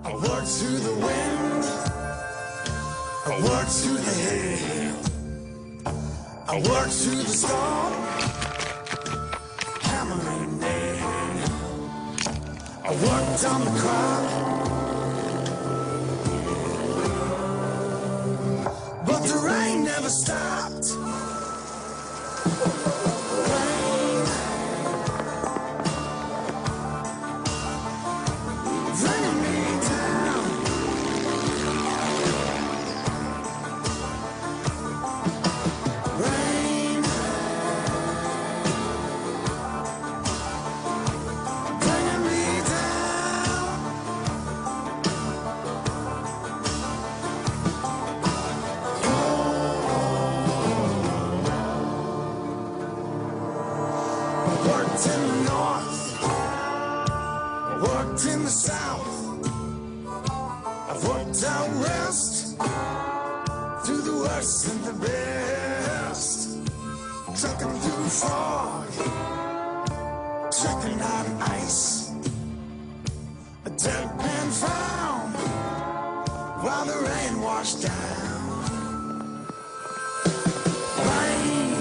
I work through the wind, I work through the hail, I work through the storm, hammer and nail. I worked on the crowd, but the rain never stopped. Rain, bringing me down. Rain, bringing me down. Worked in the north, worked in the south, I've worked out west, through the worst and the best, trucking through fog, trucking out ice, a dead man found, while the rain washed down. Rain,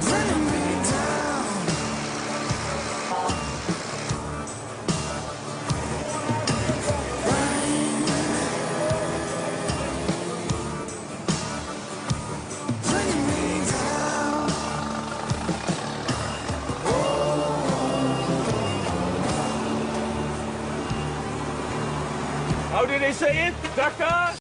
bringing me down. Rain, bringing me down. How did they say it, Doctor?